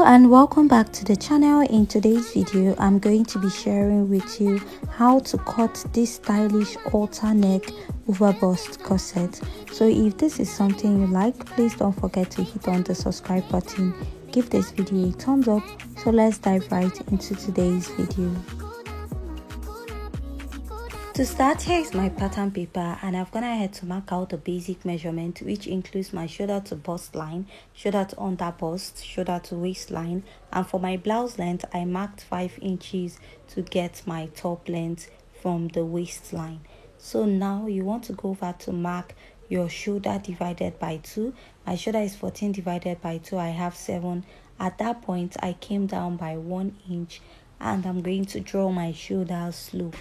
and welcome back to the channel. In today's video I'm going to be sharing with you how to cut this stylish halter neck over bust corset. So if this is something you like, please don't forget to hit on the subscribe button, give this video a thumbs up. So let's dive right into today's video. To start, here is my pattern paper, and I've gone ahead to mark out the basic measurement, which includes my shoulder to bust line, shoulder to under bust, shoulder to waistline, and for my blouse length I marked 5 inches to get my top length from the waistline. So now you want to go over to mark your shoulder divided by 2. My shoulder is 14 divided by 2, I have 7. At that point I came down by 1 inch and I'm going to draw my shoulder slope.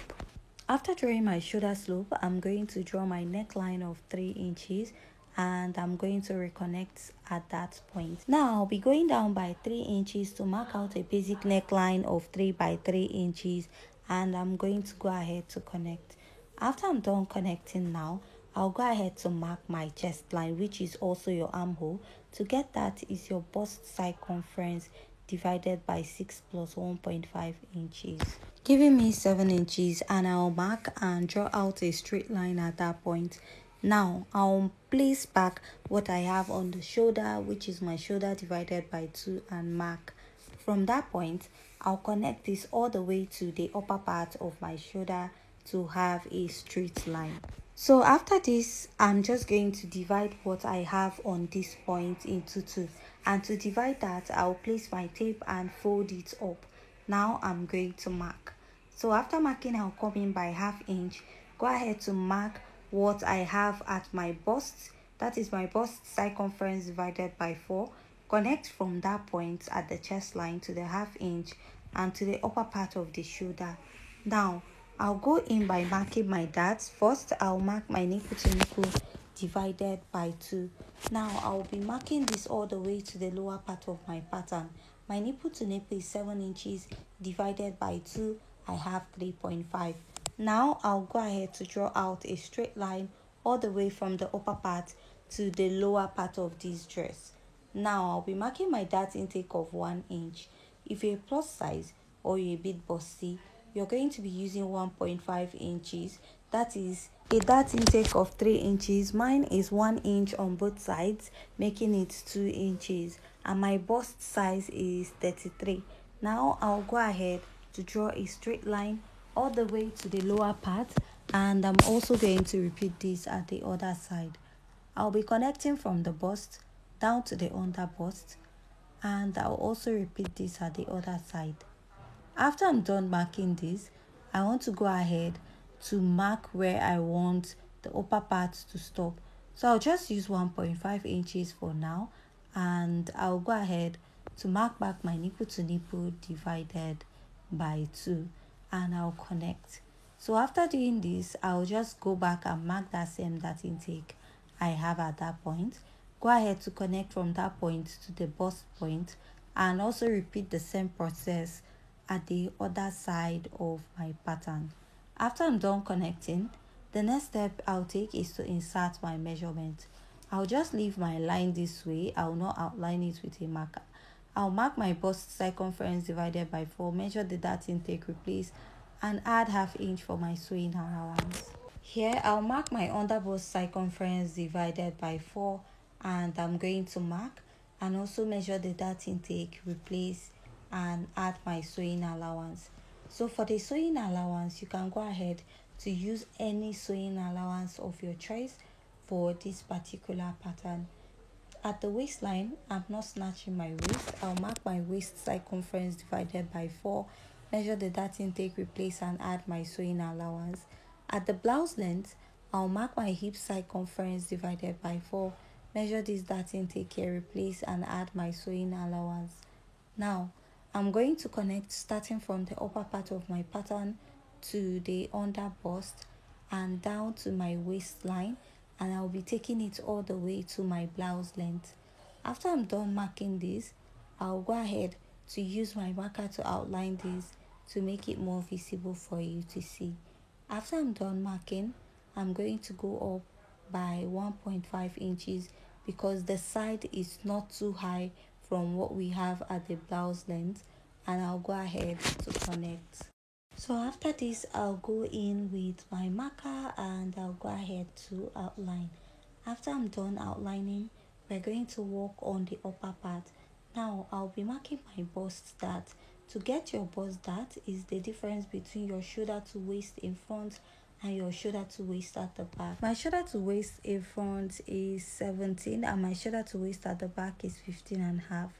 After drawing my shoulder slope, I'm going to draw my neckline of 3 inches and I'm going to reconnect at that point. Now I'll be going down by 3 inches to mark out a basic neckline of 3 by 3 inches, and I'm going to go ahead to connect. After I'm done connecting now, I'll go ahead to mark my chest line, which is also your armhole. To get that is your bust circumference divided by 6 plus 1.5 inches, giving me 7 inches, and I'll mark and draw out a straight line at that point. Now I'll place back what I have on the shoulder, which is my shoulder divided by 2, and mark. From that point I'll connect this all the way to the upper part of my shoulder to have a straight line. So after this, I'm just going to divide what I have on this point into 2, and to divide that I'll place my tape and fold it up. Now I'm going to mark. So after marking, I'll come in by ½ inch. Go ahead to mark what I have at my bust, that is my bust circumference divided by 4. Connect from that point at the chest line to the ½ inch and to the upper part of the shoulder. Now I'll go in by marking my darts. First I'll mark my nipple to nipple divided by 2. Now I'll be marking this all the way to the lower part of my pattern. My nipple to nipple is 7 inches divided by 2. I have 3.5. Now I'll go ahead to draw out a straight line all the way from the upper part to the lower part of this dress. Now I'll be marking my dart intake of 1 inch. If you're a plus size or you're a bit busty, you're going to be using 1.5 inches. That is a dart intake of 3 inches. Mine is 1 inch on both sides, making it 2 inches, and my bust size is 33. Now I'll go ahead to draw a straight line all the way to the lower part, and I'm also going to repeat this at the other side. I'll be connecting from the bust down to the under bust, and I'll also repeat this at the other side. After I'm done marking this, I want to go ahead to mark where I want the upper part to stop. So I'll just use 1.5 inches for now, and I'll go ahead to mark back my nipple to nipple divided by 2, and I'll connect. So after doing this, I'll just go back and mark that same dart intake I have at that point. Go ahead to connect from that point to the bust point, and also repeat the same process at the other side of my pattern. After I'm done connecting, the next step I'll take is to insert my measurement. I'll just leave my line this way. I'll not outline it with a marker. I'll mark my bust circumference divided by 4, measure the dart intake, replace, and add ½ inch for my sewing allowance. Here I'll mark my under bust circumference divided by 4, and I'm going to mark and also measure the dart intake, replace, and add my sewing allowance. So for the sewing allowance, you can go ahead to use any sewing allowance of your choice for this particular pattern. At the waistline, I'm not snatching my waist. I'll mark my waist circumference divided by 4, measure the dart intake, replace, and add my sewing allowance. At the blouse length, I'll mark my hip circumference divided by 4, measure this dart intake here, replace, and add my sewing allowance. Now I'm going to connect starting from the upper part of my pattern to the under bust and down to my waistline, and I'll be taking it all the way to my blouse length. After I'm done marking this, I'll go ahead to use my marker to outline this to make it more visible for you to see. After I'm done marking, I'm going to go up by 1.5 inches because the side is not too high from what we have at the blouse length, and I'll go ahead to connect. So after this, I'll go in with my marker and I'll go ahead to outline. After I'm done outlining, we're going to work on the upper part. Now I'll be marking my bust dart. To get your bust dart is the difference between your shoulder to waist in front and your shoulder to waist at the back. My shoulder to waist in front is 17 and my shoulder to waist at the back is 15 and a half.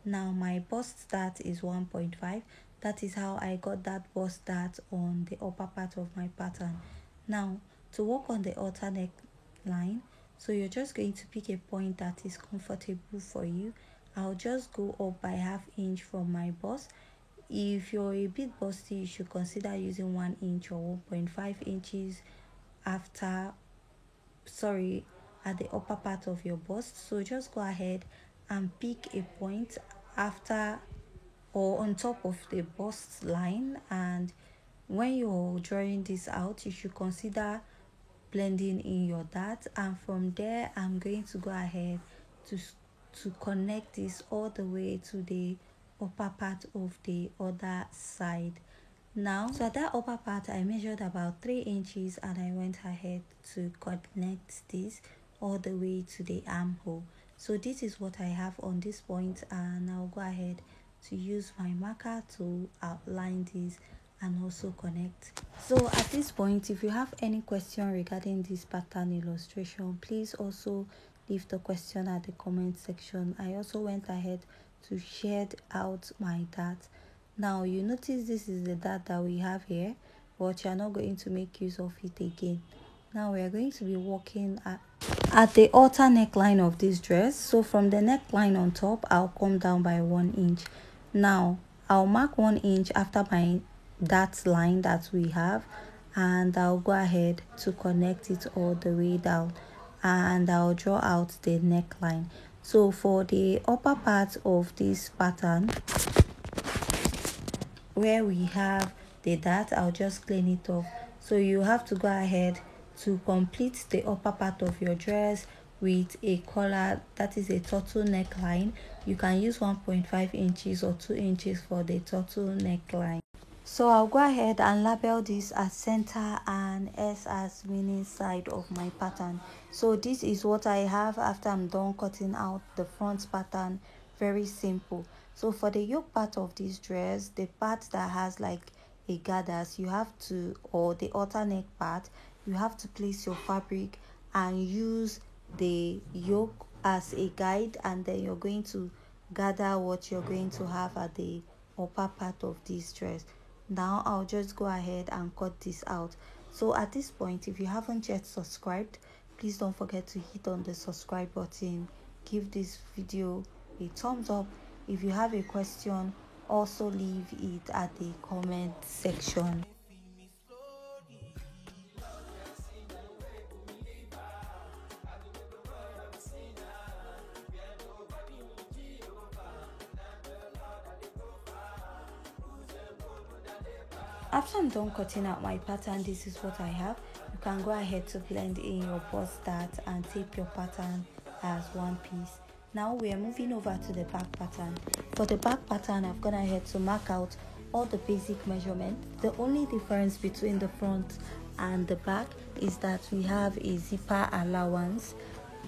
Now my bust dart is 1.5. That is how I got that bust dart on the upper part of my pattern. Now to work on the outer neckline, so you're just going to pick a point that is comfortable for you. I'll just go up by ½ inch from my bust. If you're a bit busty, you should consider using 1 inch or 1.5 inches at the upper part of your bust. So just go ahead and pick a point after or on top of the bust line, and when you're drawing this out, you should consider blending in your dart, and from there I'm going to go ahead to connect this all the way to the upper part of the other side. Now, so at that upper part I measured about 3 inches and I went ahead to connect this all the way to the armhole. So this is what I have on this point, and I'll go ahead to use my marker to outline this and also connect. So at this point, if you have any question regarding this pattern illustration, please also leave the question at the comment section. I also went ahead to shade out my dart. Now you notice this is the dart that we have here, but you're not going to make use of it again. Now we are going to be working at the outer neckline of this dress. So from the neckline on top, I'll come down by 1 inch. Now I'll mark 1 inch after my dart line that we have, and I'll go ahead to connect it all the way down, and I'll draw out the neckline. So for the upper part of this pattern, where we have the dart, I'll just clean it off. So you have to go ahead to complete the upper part of your dress with a collar, that is a turtle neckline. You can use 1.5 inches or 2 inches for the turtle neckline. So I'll go ahead and label this as center and S as meaning side of my pattern. So this is what I have after I'm done cutting out the front pattern. Very simple. So for the yoke part of this dress, the part that has like a gathers, you have to, or the outer neck part, you have to place your fabric and use the yoke as a guide, and then you're going to gather what you're going to have at the upper part of this dress. Now I'll just go ahead and cut this out. So at this point, if you haven't yet subscribed, please don't forget to hit on the subscribe button. Give this video a thumbs up. If you have a question, also leave it at the comment section. After I'm done cutting out my pattern, this is what I have. You can go ahead to blend in your bust dart and tape your pattern as one piece. Now we are moving over to the back pattern. For the back pattern, I've gone ahead to mark out all the basic measurements. The only difference between the front and the back is that we have a zipper allowance,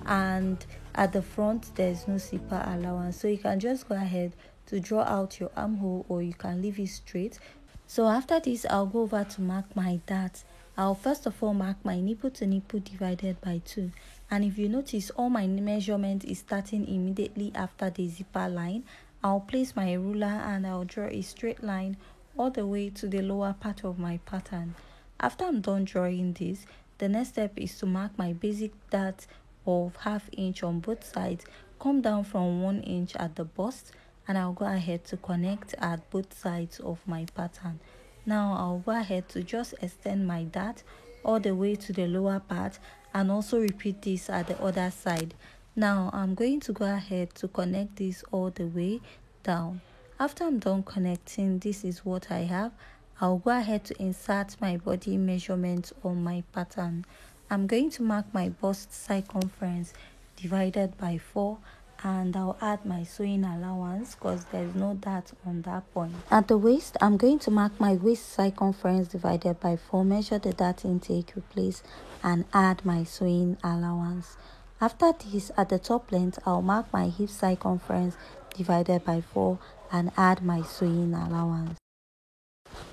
and at the front there's no zipper allowance. So you can just go ahead to draw out your armhole, or you can leave it straight. So after this, I'll go over to mark my dart. I'll first of all mark my nipple to nipple divided by 2. And if you notice, all my measurement is starting immediately after the zipper line. I'll place my ruler and I'll draw a straight line all the way to the lower part of my pattern. After I'm done drawing this, the next step is to mark my basic dart of ½ inch on both sides, come down from 1 inch at the bust, and I'll go ahead to connect at both sides of my pattern. Now I'll go ahead to just extend my dart all the way to the lower part, and also repeat this at the other side. Now I'm going to go ahead to connect this all the way down. After I'm done connecting, this is what I have. I'll go ahead to insert my body measurement on my pattern. I'm going to mark my bust circumference divided by 4, and I'll add my sewing allowance because there's no dart on that point. At the waist, I'm going to mark my waist circumference divided by 4, measure the dart intake, replace, and add my sewing allowance. After this, at the top length, I'll mark my hip circumference divided by 4 and add my sewing allowance.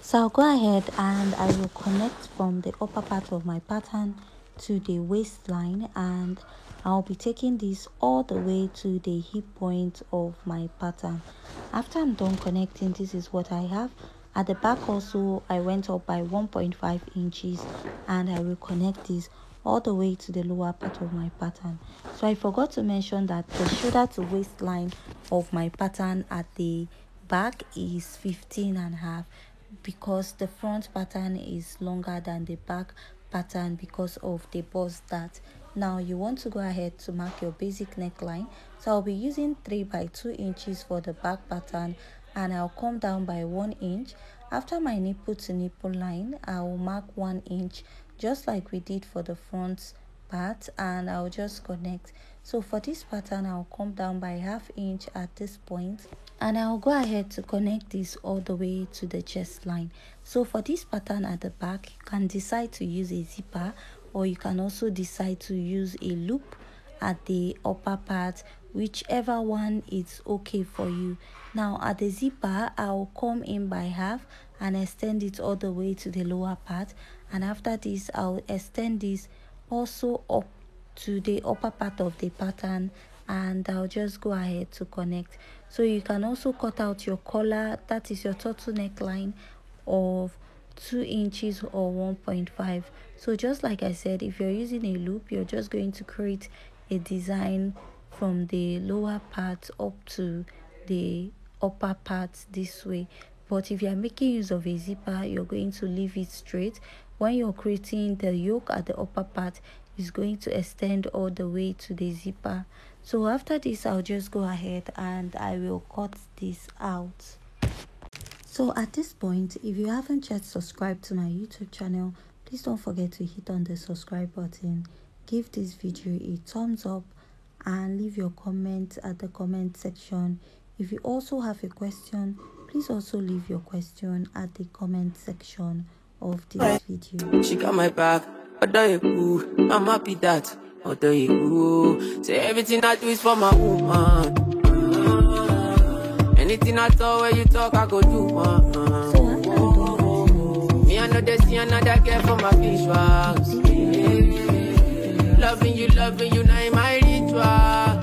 So I'll go ahead and I will connect from the upper part of my pattern to the waistline, and I'll be taking this all the way to the hip point of my pattern. After I'm done connecting, this is what I have. At the back also, I went up by 1.5 inches and I will connect this all the way to the lower part of my pattern. So I forgot to mention that the shoulder to waistline of my pattern at the back is 15.5 because the front pattern is longer than the back pattern because of the bust dart. Now you want to go ahead to mark your basic neckline. So I'll be using 3 by 2 inches for the back pattern, and I'll come down by 1 inch. After my nipple to nipple line, I'll mark 1 inch just like we did for the front part, and I'll just connect. So for this pattern, I'll come down by ½ inch at this point, and I'll go ahead to connect this all the way to the chest line. So for this pattern at the back, you can decide to use a zipper, or you can also decide to use a loop at the upper part, whichever one is okay for you. Now at the zipper, I'll come in by half and extend it all the way to the lower part, and after this I'll extend this also up to the upper part of the pattern, and I'll just go ahead to connect. So you can also cut out your collar, that is your turtle neckline, of 2 inches or 1.5. So just like I said, if you're using a loop, you're just going to create a design from the lower part up to the upper part this way. But if you're making use of a zipper, you're going to leave it straight. When you're creating the yoke at the upper part, is going to extend all the way to the zipper. So after this, I'll just go ahead and I will cut this out. So at this point, if you haven't yet subscribed to my YouTube channel, please don't forget to hit on the subscribe button, give this video a thumbs up, and leave your comment at the comment section. If you also have a question, please also leave your question at the comment section of this video. She got my back, I'm happy that say everything I do is for my woman. Anything I talk, where you talk, I go do. Me, I know they see another girl for my visuals. Loving you, now in my rituals.